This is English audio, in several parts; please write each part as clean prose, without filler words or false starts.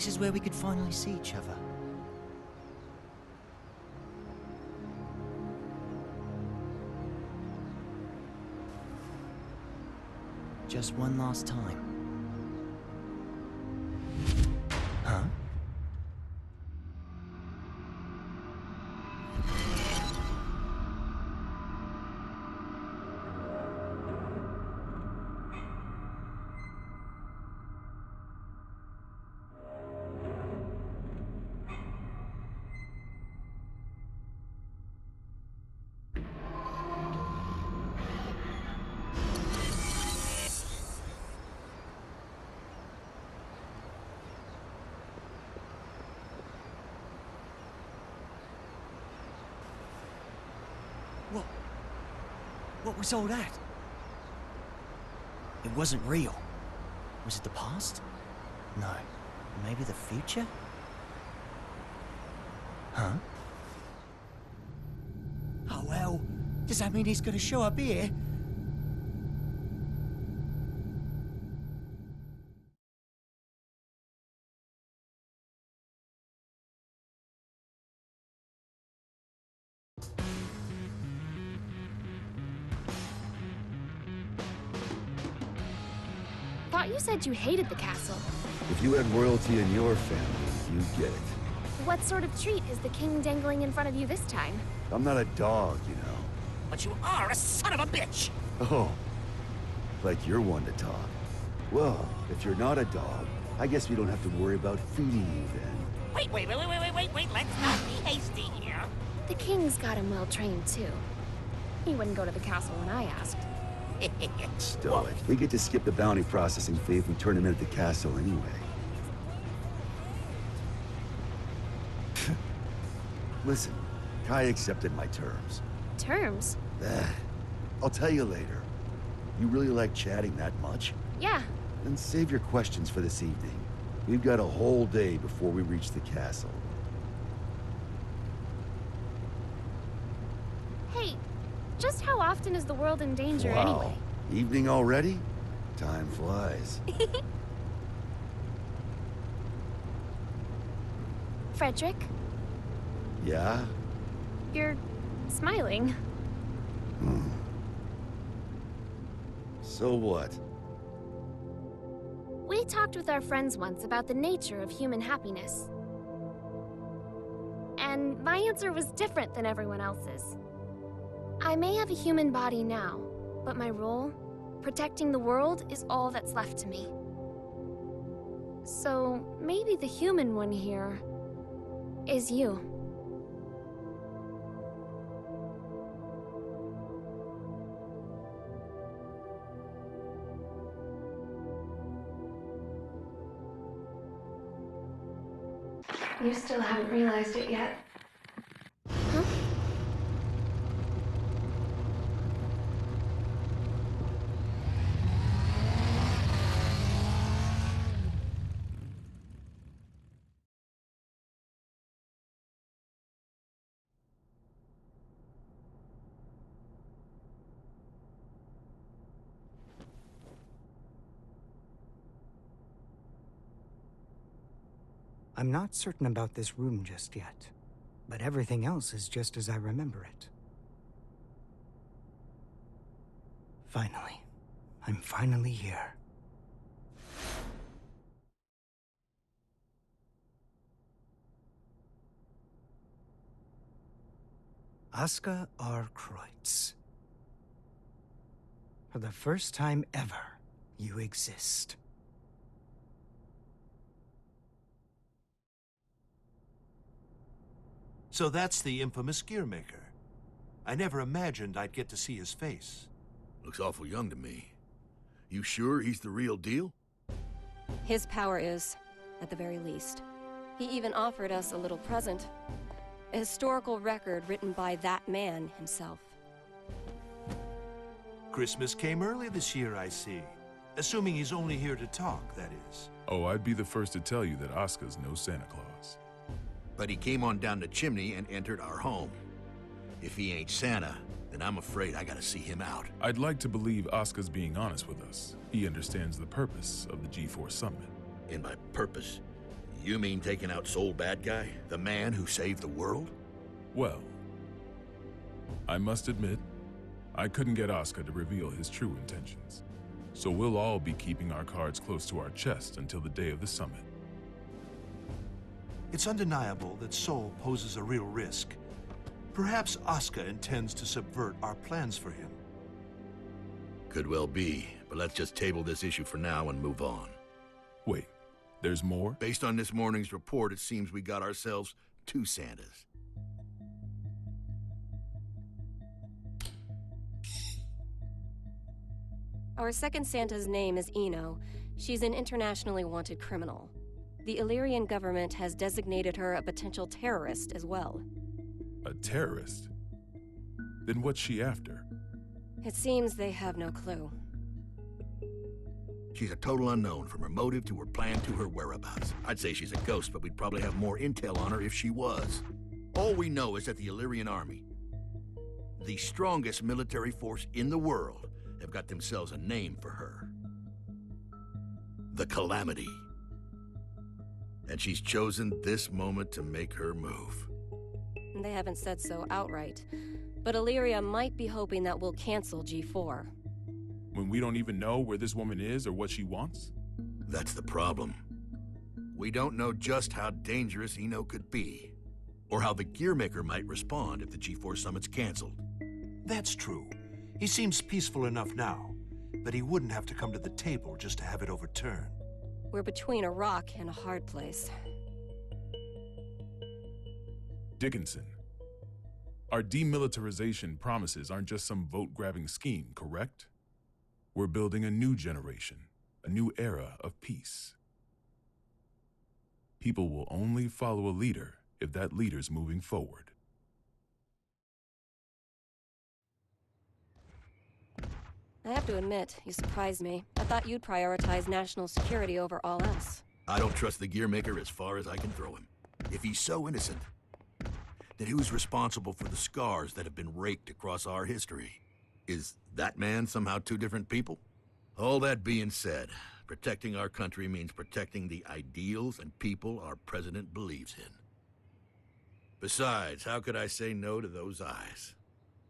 this is where we could finally see each other. Just one last time. Huh? What was all that? It wasn't real. Was it the past? No. Maybe the future? Huh? Oh well, does that mean he's gonna show up here? Thought you said you hated the castle. If you had royalty in your family, you'd get it. What sort of treat is the king dangling in front of you this time? I'm not a dog, you know. But you are a son of a bitch! Oh, like you're one to talk. Well, if you're not a dog, I guess we don't have to worry about feeding you then. Wait, let's not be hasty here. The king's got him well trained, too. He wouldn't go to the castle when I asked. Stow it. We get to skip the bounty processing fee if we turn him in at the castle anyway. Listen, Kai accepted my terms. Terms? I'll tell you later. You really like chatting that much? Yeah. Then save your questions for this evening. We've got a whole day before we reach the castle. Hey, just how often is the world in danger anyway? Evening already? Time flies. Frederick? Yeah? You're smiling. So what? We talked with our friends once about the nature of human happiness. And my answer was different than everyone else's. I may have a human body now, but my role, protecting the world, is all that's left to me. So maybe the human one here is you. You still haven't realized it yet. Huh? I'm not certain about this room just yet, but everything else is just as I remember it. Finally. I'm finally here. Aska R. Kreutz. For the first time ever, you exist. So that's the infamous Gearmaker. I never imagined I'd get to see his face. Looks awful young to me. You sure he's the real deal? His power is, at the very least. He even offered us a little present. A historical record written by that man himself. Christmas came early this year, I see. Assuming he's only here to talk, that is. Oh, I'd be the first to tell you that Aska's no Santa Claus. But he came on down the chimney and entered our home. If he ain't Santa, then I'm afraid I gotta see him out. I'd like to believe Aska's being honest with us. He understands the purpose of the G4 Summit. And by purpose, You mean taking out Soul Bad Guy? The man who saved the world? Well, I must admit, I couldn't get Oscar to reveal his true intentions. So we'll all be keeping our cards close to our chest until the day of the summit. It's undeniable that Soul poses a real risk. Perhaps Oscar intends to subvert our plans for him. Could well be, but let's just table this issue for now and move on. Wait, there's more? Based on this morning's report, it seems we got ourselves 2 Santas. Our second Santa's name is Eno. She's an internationally wanted criminal. The Illyrian government has designated her a potential terrorist as well. A terrorist? Then what's she after? It seems they have no clue. She's a total unknown, from her motive to her plan to her whereabouts. I'd say she's a ghost, but we'd probably have more intel on her if she was. All we know is that the Illyrian army, the strongest military force in the world, have got themselves a name for her. The Calamity. And she's chosen this moment to make her move. They haven't said so outright, but Illyria might be hoping that we'll cancel G4. When we don't even know where this woman is or what she wants? That's the problem. We don't know just how dangerous Eno could be, or how the Gearmaker might respond if the G4 summit's canceled. That's true. He seems peaceful enough now, but he wouldn't have to come to the table just to have it overturned. We're between a rock and a hard place. Dickinson, our demilitarization promises aren't just some vote-grabbing scheme, correct? We're building a new generation, a new era of peace. People will only follow a leader if that leader's moving forward. I have to admit, you surprised me. I thought you'd prioritize national security over all else. I don't trust the Gearmaker as far as I can throw him. If he's so innocent, then who's responsible for the scars that have been raked across our history? Is that man somehow 2 different people? All that being said, protecting our country means protecting the ideals and people our president believes in. Besides, how could I say no to those eyes?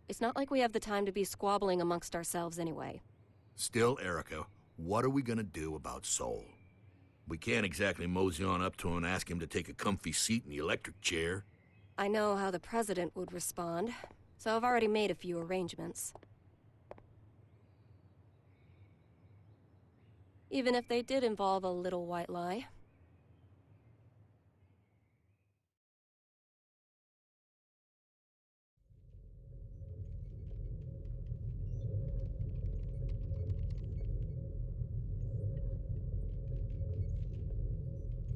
It's not like we have the time to be squabbling amongst ourselves anyway. Still, Erica, what are we gonna do about Soul? We can't exactly mosey on up to him and ask him to take a comfy seat in the electric chair. I know how the president would respond, so I've already made a few arrangements. Even if they did involve a little white lie.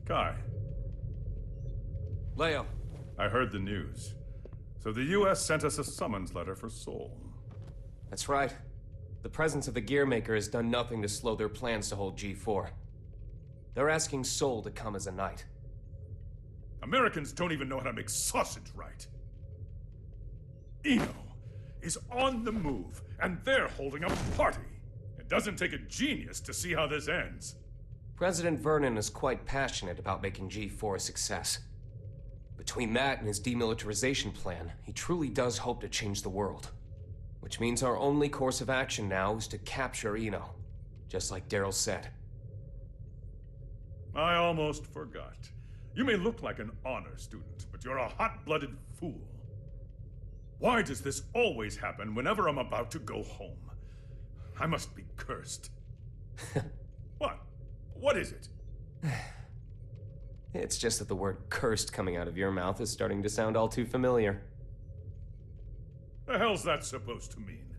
Kai. Leo. I heard the news. So the U.S. sent us a summons letter for Soul. That's right. The presence of the Gearmaker has done nothing to slow their plans to hold G4. They're asking Soul to come as a knight. Americans don't even know how to make sausage right. Eno is on the move, and they're holding a party. It doesn't take a genius to see how this ends. President Vernon is quite passionate about making G4 a success. Between that and his demilitarization plan, he truly does hope to change the world. Which means our only course of action now is to capture Eno, just like Daryl said. I almost forgot. You may look like an honor student, but you're a hot-blooded fool. Why does this always happen whenever I'm about to go home? I must be cursed. What? What is it? It's just that the word cursed coming out of your mouth is starting to sound all too familiar. The hell's that supposed to mean?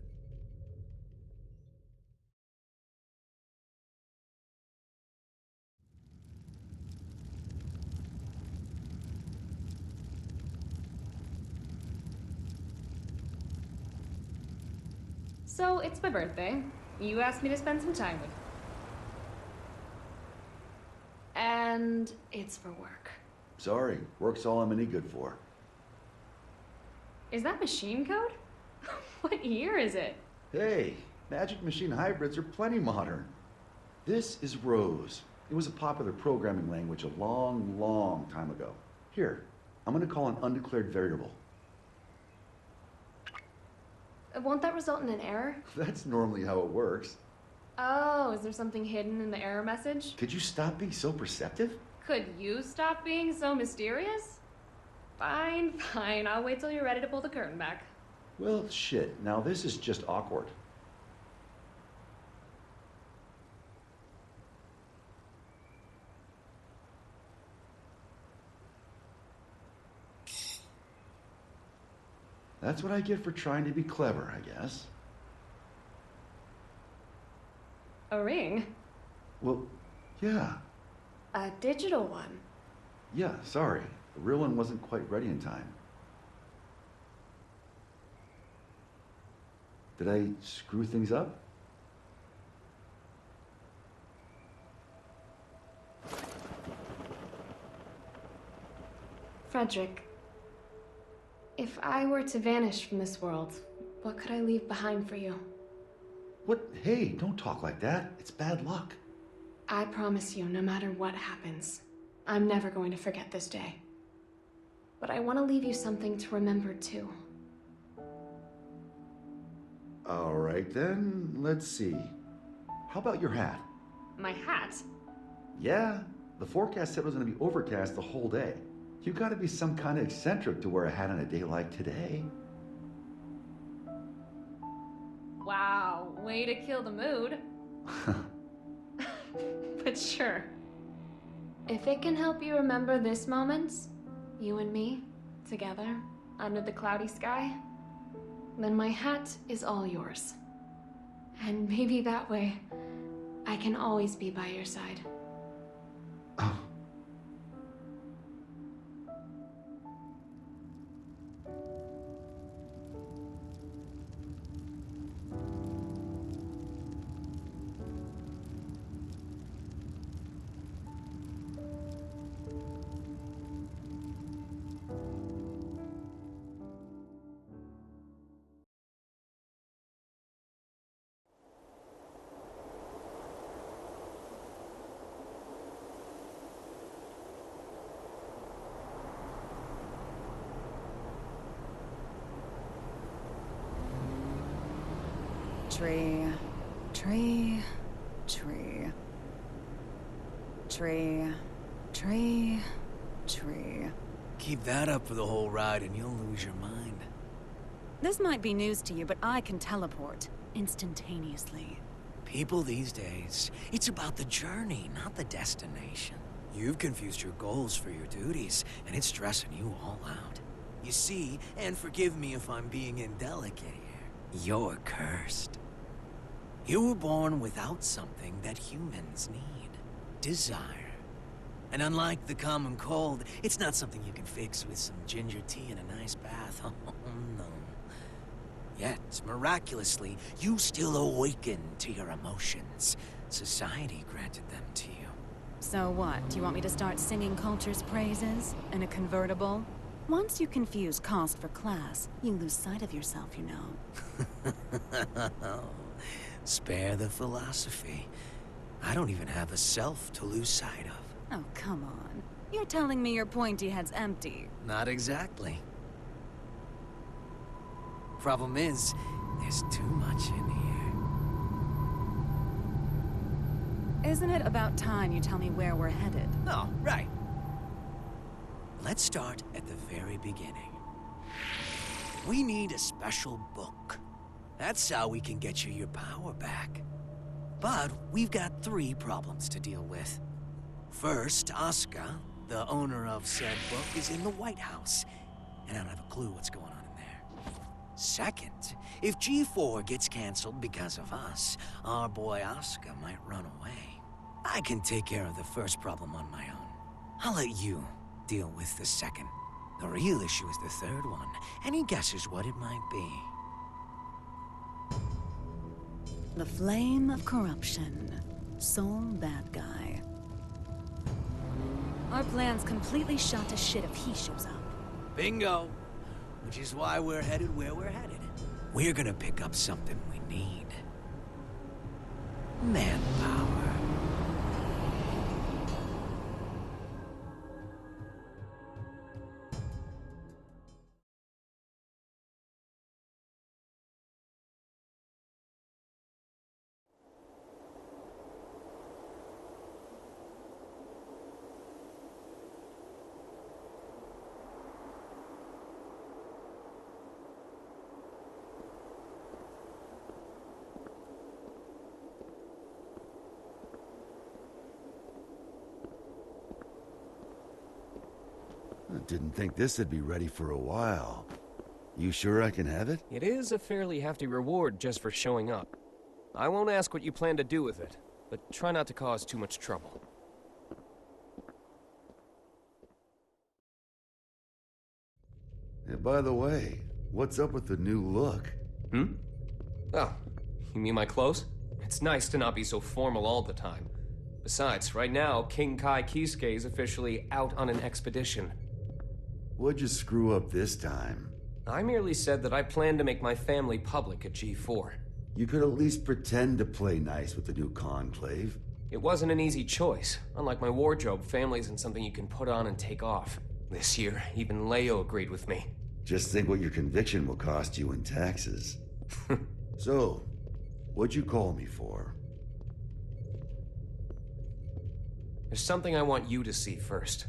So, it's my birthday. You asked me to spend some time with you. And it's for work. Sorry, work's all I'm any good for. Is that machine code? What year is it? Hey, Magic Machine hybrids are plenty modern. This is Rose, It was a popular programming language a long, long time ago. Here, I'm gonna call an undeclared variable. Won't that result in an error? That's normally how it works. Oh, is there something hidden in the error message? Could you stop being so perceptive? Could you stop being so mysterious? Fine, fine. I'll wait till you're ready to pull the curtain back. Well, shit. Now this is just awkward. That's what I get for trying to be clever, I guess. A ring? Well, yeah. A digital one? Yeah, sorry. The real one wasn't quite ready in time. Did I screw things up? Frederick, if I were to vanish from this world, what could I leave behind for you? What? Hey, don't talk like that. It's bad luck. I promise you, no matter what happens, I'm never going to forget this day. But I want to leave you something to remember too. All right then, let's see. How about your hat? My hat? Yeah, the forecast said it was going to be overcast the whole day. You gotta be some kind of eccentric to wear a hat on a day like today. Wow, way to kill the mood. But sure. If it can help you remember this moment, you and me, together, under the cloudy sky, then my hat is all yours. And maybe that way, I can always be by your side. Oh. Tree, tree, tree. Tree, tree, tree. Keep that up for the whole ride and you'll lose your mind. This might be news to you, but I can teleport instantaneously. People these days, it's about the journey, not the destination. You've confused your goals for your duties, and it's stressing you all out. You see, and forgive me if I'm being indelicate here, you're cursed. You were born without something that humans need. Desire. And unlike the common cold, it's not something you can fix with some ginger tea and a nice bath. Oh, no. Yet, miraculously, you still awaken to your emotions. Society granted them to you. So what? Do you want me to start singing culture's praises? In a convertible? Once you confuse cost for class, you lose sight of yourself, you know. Spare the philosophy. I don't even have a self to lose sight of. Oh, come on. You're telling me your pointy head's empty. Not exactly. Problem is, there's too much in here. Isn't it about time you tell me where we're headed? Oh, right. Let's start at the very beginning. We need a special book. That's how we can get you your power back. But we've got 3 problems to deal with. First, Asuka, the owner of said book, is in the White House, and I don't have a clue what's going on in there. Second, if G4 gets canceled because of us, our boy Asuka might run away. I can take care of the first problem on my own. I'll let you deal with the second. The real issue is the third one. Any guesses what it might be? The flame of corruption. Sole bad guy. Our plan's completely shot to shit if he shows up. Bingo! Which is why we're headed where we're headed. We're gonna pick up something we need. Manpower. Didn't think this would be ready for a while. You sure I can have it? It is a fairly hefty reward just for showing up. I won't ask what you plan to do with it, but try not to cause too much trouble. Yeah, by the way, what's up with the new look? Hmm? Oh, you mean my clothes? It's nice to not be so formal all the time. Besides, right now, King Kai Kisuke is officially out on an expedition. What'd you screw up this time? I merely said that I plan to make my family public at G4. You could at least pretend to play nice with the new conclave. It wasn't an easy choice. Unlike my wardrobe, family isn't something you can put on and take off. This year, even Leo agreed with me. Just think what your conviction will cost you in taxes. So, what'd you call me for? There's something I want you to see first.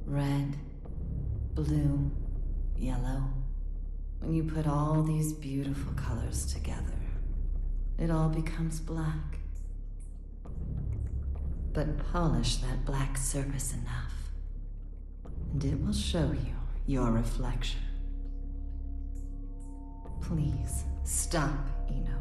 Red, blue, yellow. When you put all these beautiful colors together, it all becomes black. But polish that black surface enough, and it will show you your reflection. Please, stop, Eno.